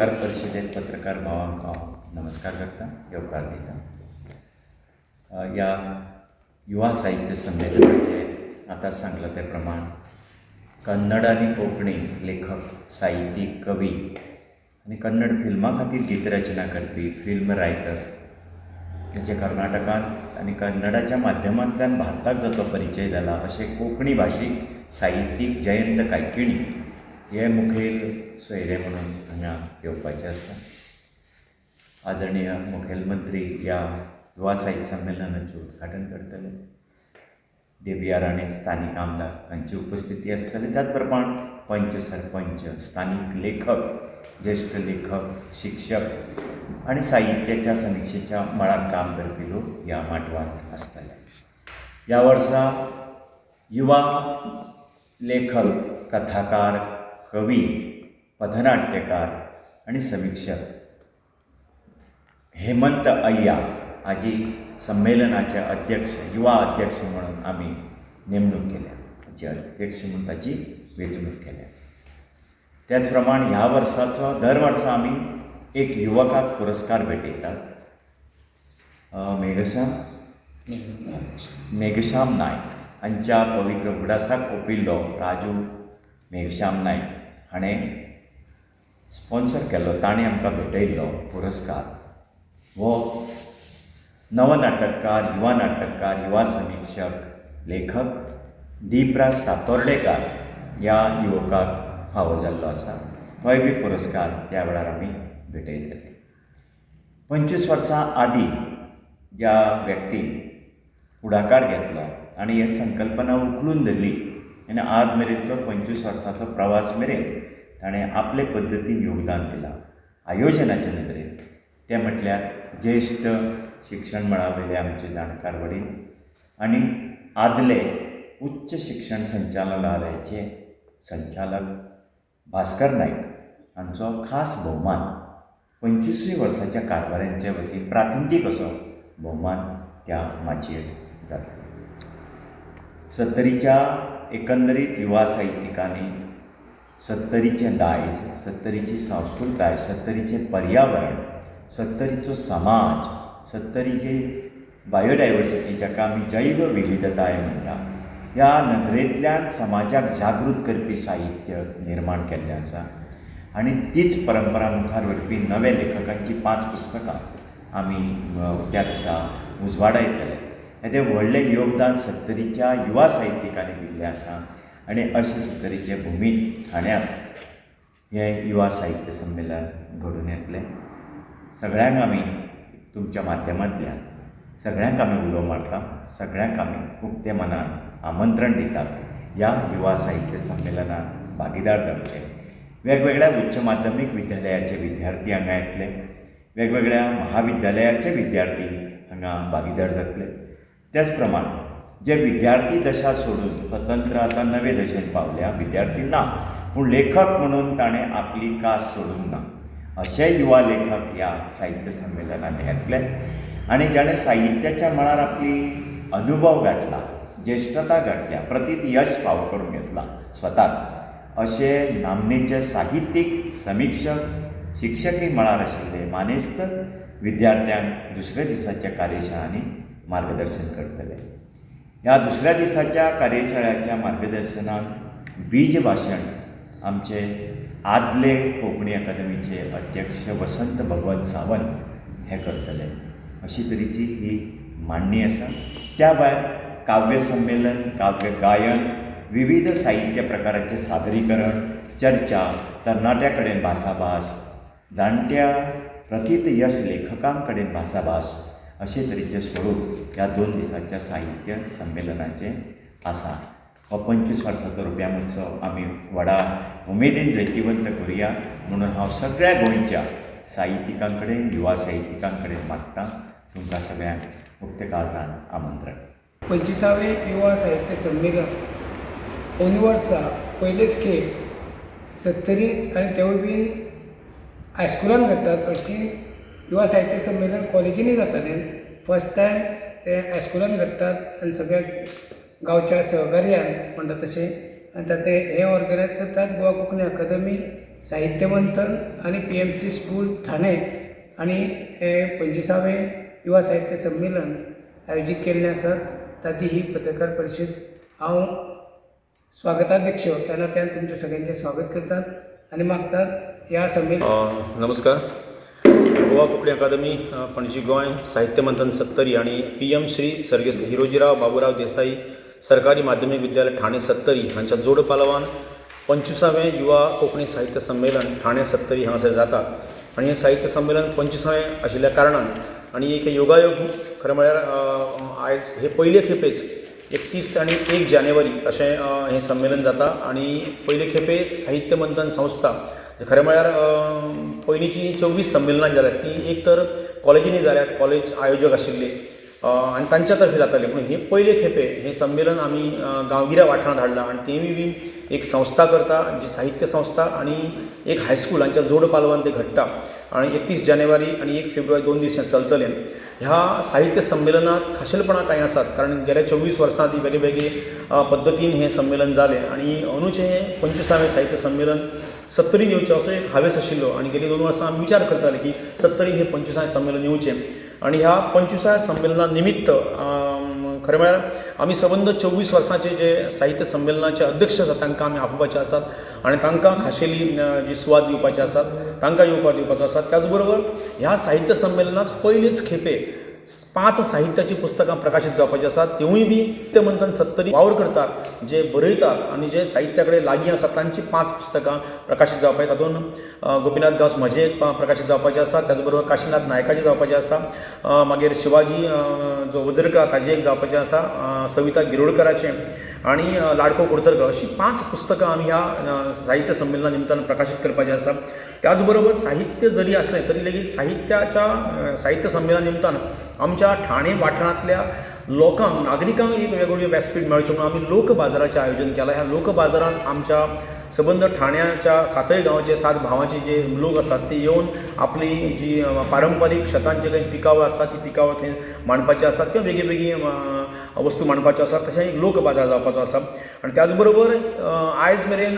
पत्रकार परिषदेत पत्रकार भावांक हांव नमस्कार करता, येवकार दिता। या युवा साहित्य संमेलनाचे आतां सांगलां ते प्रमाण कन्नड आनी कोंकणी लेखक, साहित्यीक, कवी आनी कन्नड फिल्मा खातीर गीत रचना करपी फिल्म रायटर हेचे कर्नाटकांत आनी कन्नडाच्या माध्यमांतल्यान भारताक जाचो परिचय जाला अशे कोंकणी भाशीक साहित्यीक जयंत कायकिणी हे मुखेल सोयरे म्हणून हांगा येवपाचे आसा। आदरणीय मुखेल मंत्री ह्या युवा साहित्य संमेलनाचें उद्घाटन करतले। देवयार आनी स्थानीक आमदार हांची उपस्थिती आसतली। त्याच प्रमाण पंच, सरपंच, स्थानीक लेखक, ज्येष्ठ लेखक, शिक्षक आनी साहित्याच्या समिक्षेच्या मळार काम करपी लोक ह्या माटवांत आसतले। ह्या वर्सा युवा लेखक, कथाकार, कवी, पथनाट्यकार आनी समीक्षक हेमंत अय्या हाजी संमेलनाचे अध्यक्ष, युवा अध्यक्ष म्हणून आमी नेमणूक केल्या, हाची अध्यक्ष म्हणून ताची वेंचणूक केल्या। त्याच प्रमाण ह्या वर्साचो दर वर्सा आमी एक युवकाक पुरस्कार भेटयतात। मेघश्याम नायक हांच्या पवित्र उगडासाक ओंपिल्लो राजू मेघश्याम नायक हाणें स्पॉन्सर केल्लो, ताणें आमकां भेटयल्लो पुरस्कार हो नवनाटककार, युवा समीक्षक, लेखक दीपराज सातोर्डेकार ह्या युवकाक फावो जाल्लो आसा। तोय बी पुरस्कार त्या वेळार आमी भेटयतले। 25 वर्सां आदीं ज्या व्यक्तीन फुडाकार घेतलो आनी ही संकल्पना उखलून धरली आनी आज मेरेनचो 25 वर्सांचो प्रवास मेरेन ताणें आपले पद्दतीन योगदान दिलां आयोजनाचे नदरेन। तें म्हटल्यार ज्येश्ठ शिक्षण मळावयले आमचे जाणकार वडील आनी आदले उच्च शिक्षण संचालनालयाचे संचालक भास्कर नायक हांचो खास भोवमान 25 वर्सांच्या कारभारांचे वतीन प्रातिनिधीक असो भोवमान त्या माचयेर जाता। 70च्या एकंदरीत युवा साहित्यिकांनी 70चे दायज, 70ची संस्कृताय, 70चे पर्यावरण, 70चो समाज, 70ची बायोडायवर्सिटी जाका आमी जैव विविधताय म्हणटा, ह्या नदरेंतल्यान समाजाक जागृत करपी साहित्य निर्माण केल्लें आसा। आनी तीच परंपरा मुखार व्हरपी नव्या लेखकांची 5 पुस्तकां आमी त्या दिसा उजवाडायतले। हें व्हडलें योगदान 70च्या युवा साहित्यिकांनी दिल्लें आसा आनी अशे 70चे भुमीत ठाण्यात हें युवा साहित्य संमेलन घडून येतलें। सगळ्यांक आमी तुमच्या माध्यमांतल्यान सगळ्यांक आमी उलो मारता, सगळ्यांक आमी उक्ते मनान आमंत्रण दितात ह्या युवा साहित्य संमेलनात भागीदार जावचे। वेगवेगळ्या उच्च माध्यमीक विद्यालयाचे विद्यार्थी हांगा येतले, वेगवेगळ्या महाविद्यालयाचे विद्यार्थी हांगा भागीदार जातले। त्याच प्रमाण जे विद्यार्थी दशा सोडून स्वतंत्र आतां नवे दशेन पावल्या, विद्यार्थी ना पूण लेखक म्हणून ताणें आपली कास सोडूंक ना, अशे युवा लेखक ह्या साहित्य संमेलनात येतले। आनी जाणें साहित्याच्या मळार आपली अनुभव गाठला, ज्येश्ठता गाठल्या, प्रतीत यश फावो करून घेतला स्वताक, अशे नामनेचे साहित्यीक, समीक्षक, शिक्षकी मळार आशिल्ले मानेस्त विद्यार्थ्यांक दुसऱ्या दिसाच्या कार्यशाळांनी मार्गदर्शन करतले। ह्या दुसऱ्या दिसाच्या कार्यशाळेच्या मार्गदर्शनाक बीज भाशण आमचे आदले कोंकणी अकादमीचे अध्यक्ष वसंत भगवंत सावंत हे करतले। अशी तरेची ही मांडणी आसा। त्या भायर काव्य संमेलन, काव्य गायन, विविध साहित्य प्रकाराचे सादरीकरण, चर्चा, तरणाट्या कडेन भासाभास, जाणट्या प्रतीत यश लेखकां कडेन भासाभास, अशे तरेचें स्वरूप ह्या 2 दिसाच्या साहित्य संमेलनाचें आसा। हो 25 वर्सांचो रुप्या महोत्सव आमी व्हडा उमेदीन जैतिवंत करुया म्हणून हांव सगळ्या गोंयच्या साहित्यिकां कडेन, युवा साहित्यिकां कडेन मागतां। तुमकां सगळ्यांक उक्ते काळजान आमंत्रण। 25वें युवा साहित्य संमेलन अंदू वर्सा पयलेच खेप 70 आनी तेवूय बी हायस्कुलान घडटात। अशी युवा साहित्य संमेलन कॉलेजींनी जातालें, फर्स्ट टायम ते हायस्कुलान घडटात आनी सगळ्या गांवच्या सहकार्यान म्हणटा तशें, आनी ताते हे ऑर्गनायज करतात गोवा कोंकणी अकादमी, साहित्य मंथन आणि PMC स्कूल ठाणे आणि 25वें युवा साहित्य संमेलन आयोजीत केल्लें आसात. ताची ही पत्रकार परिशद हांव स्वागताध्यक्ष ह्या नात्यान तुमचे सगळ्यांचे स्वागत करतात आणि मागतात ह्या संमेलन. नमस्कार. गोवा कोंकणी अकादमी पणजी गोंय साहित्य मंथन 70 आणि PM श्री सर्गेस्त हिरोजीराव बाबूराव देसाई सरकारी माध्यमीक विद्यालय ठाणे 70 हांच्या जोड पालवान 25वें युवा कोंकणी साहित्य संमेलन ठाणे 70 हांगासर जाता. आणि हे साहित्य संमेलन 25वें आशिल्ल्या कारणान आणि एक योगायोग खरें म्हळ्यार आयज हे पयले खेपेच 31 आणि 1 जानेवारी अशें हें संमेलन जाता. आणि पयले खेपे साहित्य मंथन संस्था खरें म्हळ्यार पयलींची 24 संमेलनां जाल्यात ती एक तर कॉलेजींनी जाल्यात, कॉलेज आयोजक आशिल्ले आनी तांच्या तर्फे जाताले. पूण हे पयले खेपे हे संमेलन आमी गांवगिऱ्या वाठारांत हाडलां आणि तेवूय बी एक संस्था करता जी साहित्य संस्था आणि एक हायस्कूल हांच्या जोड पालवान ते घडटा. आणि 31 जानेवारी आणि 1 फेब्रुवारी 2 दीस हें चलतलें. ह्या साहित्य संमेलनात खाशेलपणां कांय आसात कारण गेल्या 24 वर्सां ती वेगवेगळे पद्दतीन हें संमेलन जालें. आणि अंदूचें हें 25वें साहित्य संमेलन 70 येवचें असो एक हावेस आशिल्लो आणि गेली 2 वर्सां आमी विचार करताले की 70 हें 25वें संमेलन येवचें. आणि ह्या 25व्या संमेलना निमित्त खरें म्हळ्यार आमी सबंद 24 वर्सांचे जे साहित्य संमेलनाचे अध्यक्ष आसात तांकां आमी आपोवपाचे आसात आणि तांकां खाशेली जी सुवात दिवपाची आसात, तांकां येवपाक दिवपाचो आसात. त्याच बरोबर ह्या साहित्य संमेलनात पयलीच खेपे 5 साहित्याची पुस्तकां प्रकाशीत जावपाची आसात. तेवूय बी साहित्य मंथन 70 वावर करतात, जे बरयतात आणि जे साहित्या कडेन लागीं आसात तांची 5 पुस्तकां प्रकाशीत जावपाची. तातूंत गोपीनाथ गांवस म्हजे प्रकाशीत जावपाचे आसा, त्याच बरोबर काशीनाथ नायकाचें जावपाचें आसा, मागीर शिवाजी जो वजरकार ताजें एक जावपाचें आसा, सविता गिरोडकराचें आणि लाडको कुडतरकर अशीं 5 पुस्तकां आमी ह्या साहित्य संमेलना निमतान प्रकाशीत करपाचें आसा. त्याचबरोबर साहित्य जरी असलें तरी लेगीत साहित्य संमेलना निमतान आमच्या ठाणे वाठारांतल्या लोकांक नागरिकांक एक वेगवेगळें व्यासपीठ मेळचें म्हणून आमी लोक बाजाराचें आयोजन केलां. ह्या लोक बाजारांत आमच्या सबंद ठाण्याच्या 7 गांवांचे 7 भावांचे जे लोक आसात ते येवन आपली जी पारंपारीक शेतांचे काही पिकावळ आसा ती पिकावळ थंय मांडपाची आसात किंवा वेगळी वस्तू मांडपाच्यो आसात. तशें एक लोक बाजार जावपाचो आसा. आणि त्याच बरोबर आयज मेरेन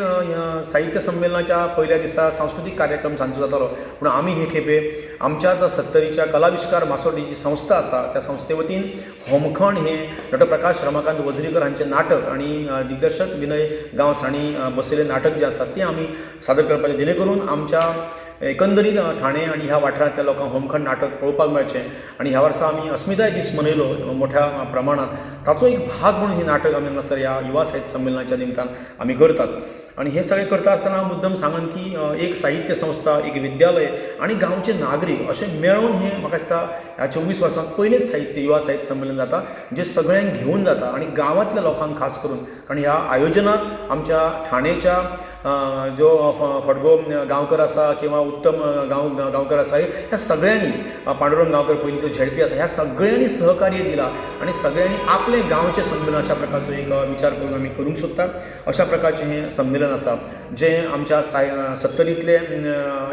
साहित्य संमेलनाच्या पयल्या दिसा सांस्कृतीक कार्यक्रम सांजचो जातालो. पूण आमी हे खेपे आमच्याच 70च्या कलाविष्कार मासोडी जी संस्था आसा त्या संस्थे वतीन होमखंड हे नटप्रकाश रमाकांत वजरीकर हांचें नाटक आणि दिग्दर्शक विनय गांवस हांणी बसयलें नाटक जें आसा तें आमी सादर करपाचें, जेणे करून आमच्या एकंदरीत ठाणे आणि ह्या वाठारांतल्या लोकांक होमखंड नाटक पळोवपाक मेळचें. आणि ह्या वर्सा आमी अस्मिताय दीस मनयलो मोठ्या प्रमाणात. ताचो एक भाग म्हणून हें नाटक आमी हांगासर ह्या युवा साहित्य संमेलनाच्या निमतान आमी करतात. आणि हे सगळें करता आसतना मुद्दम सांगन की एक साहित्य संस्था, एक विद्यालय आणि गांवचे नागरीक अशें मेळून हें म्हाका दिसता ह्या 24 वर्सांत पयलेंच युवा साहित्य संमेलन जाता जें सगळ्यांक घेवन जाता आणि गांवांतल्या लोकांक खास करून. कारण ह्या आयोजनात आमच्या ठाणेच्या जो फडगो गांवकर आसा किंवा उत्तम गांवकर आसा ह्या सगळ्यांनी, पांडुरंग गांवकर पयलींचो झेडपी आसा, ह्या सगळ्यांनी सहकार्य दिलां आणि सगळ्यांनी आपले गांवचे संमेलन अशा प्रकारचो एक विचार करून आमी करूंक सोदतात. अशा प्रकारचें हें संमेलन आसा जें आमच्या 70तले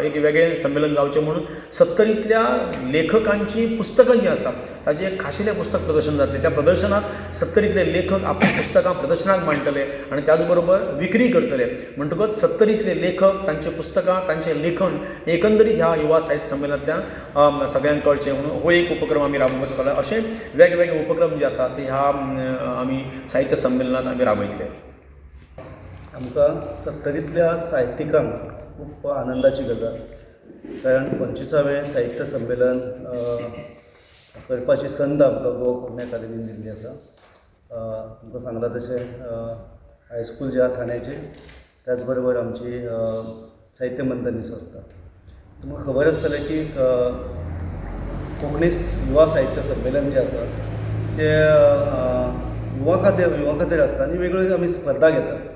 एक वेगळें संमेलन जावचें म्हणून 70तल्या लेखकांची पुस्तकां जीं आसा ताजें एक खाशेलें पुस्तक प्रदर्शन जातलें. त्या प्रदर्शनात 70तले लेखक आपली पुस्तकां प्रदर्शनाक मांडटले आणि त्याच बरोबर विक्री करतले. म्हणटकच 70तले लेखक तांचे पुस्तकां, तांचें लेखन एकंदरीत ह्या युवा साहित्य संमेलनांतल्यान सगळ्यांक कळचें म्हणून हो एक उपक्रम आमी राबोवपाचो केला. अशें वेगवेगळे उपक्रम जे आसा ते ह्या आमी साहित्य संमेलनांत आमी राबयतले. आमकां 70तल्या साहित्यिकांक खूब आनंदाची गजाल, कारण 25वें साहित्य संमेलन करपाची संद आमकां गोवा कोंकणी अकादमीन दिल्ली आसा. तुमकां सांगलां तशें हायस्कूल जे आसा ठाण्याचें, त्याच बरोबर आमची साहित्य मंथन ही संस्था. तुमकां खबर आसतलें की कोंकणी युवा साहित्य संमेलन जें आसा तें युवा खातीर आसता आनी वेगवेगळ्यो आमी स्पर्धा घेतात.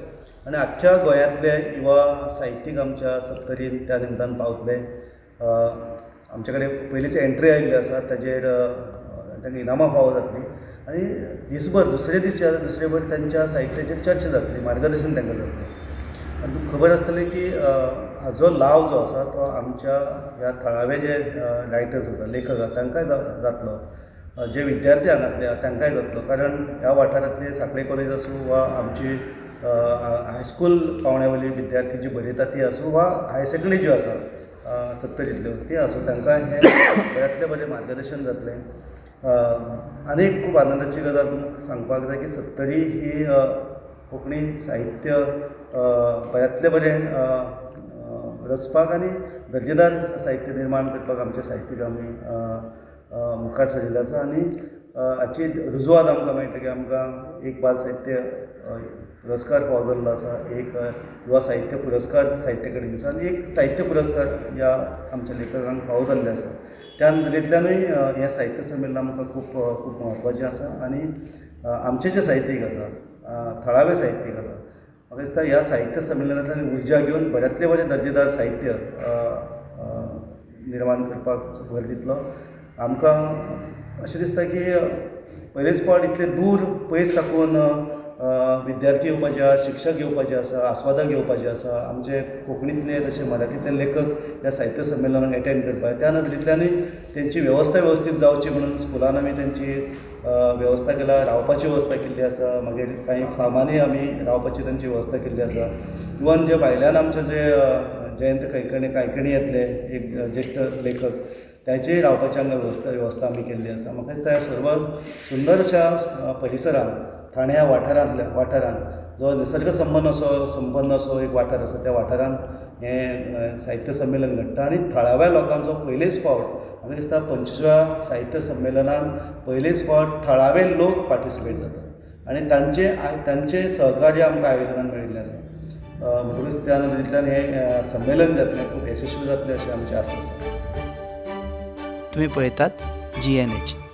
आणि अख्ख्या गोंयांतले युवा साहित्यीक आमच्या 70 त्या निमतान पावतले. आमचे कडेन पयलींच एंट्री आयिल्ली आसा, ताजेर तांकां इनामां फावो जातली आणि दिसभर दुसरे भर त्यांच्या साहित्याचेर चर्चा जातली, मार्गदर्शन तांकां जातलें. आनी तुमकां खबर आसतलें की हाजो लाव जो आसा तो आमच्या ह्या थळावे जे रायटर्स आसा, लेखक आसा तांकांय जातलो, जे विद्यार्थी हांगातले तांकांय जातलो. कारण ह्या वाठारांतले सांखळे कॉलेज आसूं वा आमची हायस्कूल पावण्यावयली विद्यार्थी जी बरयता ती आसूं वा हायर सेकंडरी ज्यो आसा सत्तरींतल्यो ती आसूं तांकां हें बऱ्यांतलें बरें मार्गदर्शन जातलें. आनी एक खूब आनंदाची गजाल तुमकां सांगपाक जाय की सत्तरी ही कोंकणी साहित्य बऱ्यांतलें बरें रचपाक आनी दर्जेदार साहित्य निर्माण करपाक आमचे साहित्यीक आमी मुखार सरिल्ले आसा. आनी हाची रुजवात आमकां मेळटा की आमकां एक बाल साहित्य पुरस्कार फावो जाल्लो आसा, एक युवा साहित्य पुरस्कार साहित्य अकादमीचो आनी एक साहित्य पुरस्कार ह्या आमच्या लेखकांक फावो जाल्ले आसा. त्या नदरेंतल्यानूय हें साहित्य संमेलन आमकां खूब म्हत्वाचें आसा. आनी आमचे जे साहित्यीक आसा, थळावे साहित्यीक आसा, म्हाका दिसता ह्या साहित्य संमेलनांतल्यान उर्जा घेवन बऱ्यांतलें बरें दर्जेदार साहित्य निर्माण करपाक भर दितलो. आमकां अशें दिसता की पयलेच फावट इतले दूर पयस साकून विद्यार्थी येवपाचे आसा, शिक्षक येवपाचे आसा, आस्वादक येवपाचे आसा, आमचे कोंकणींतले तशे मराठींतले लेखक ह्या साहित्य संमेलनाक एटेंड करपाक. त्या नदरेंतल्यानूय तेंची वेवस्था वेवस्थीत जावची म्हणून स्कुलान आमी तेंची वेवस्था केला, रावपाची वेवस्था केल्ली आसा. मागीर काही फार्मांनी आमी रावपाची तेंची वेवस्था केल्ली आसा. इवन जे भायल्यान आमचे जे जयंत कायकणी येतले, एक ज्येश्ठ लेखक, त्याचेय रावपाची हांगा वेवस्था आमी केल्ली आसा. म्हाका दिसता ह्या सर्व सुंदर अशा परिसरांत, ठाणे ह्या वाठारांत जो निसर्ग संपन्न असो एक वाठार आसा, त्या वाठारांत हें साहित्य संमेलन घडटा. आनी थळाव्या लोकांचो पयलेच फावट म्हाका दिसता 25व्या साहित्य संमेलनान पयलेच फावट थळावे लोक पार्टिसिपेट जातात आनी तांचे सहकार्य आमकां आयोजनान मेळिल्लें आसा. म्हणटकूच त्या नदरेंतल्यान हें संमेलन जातलें खूब यशस्वी जातलें अशें आमची आस्त आसा. तुम्ही पळयतात GNH.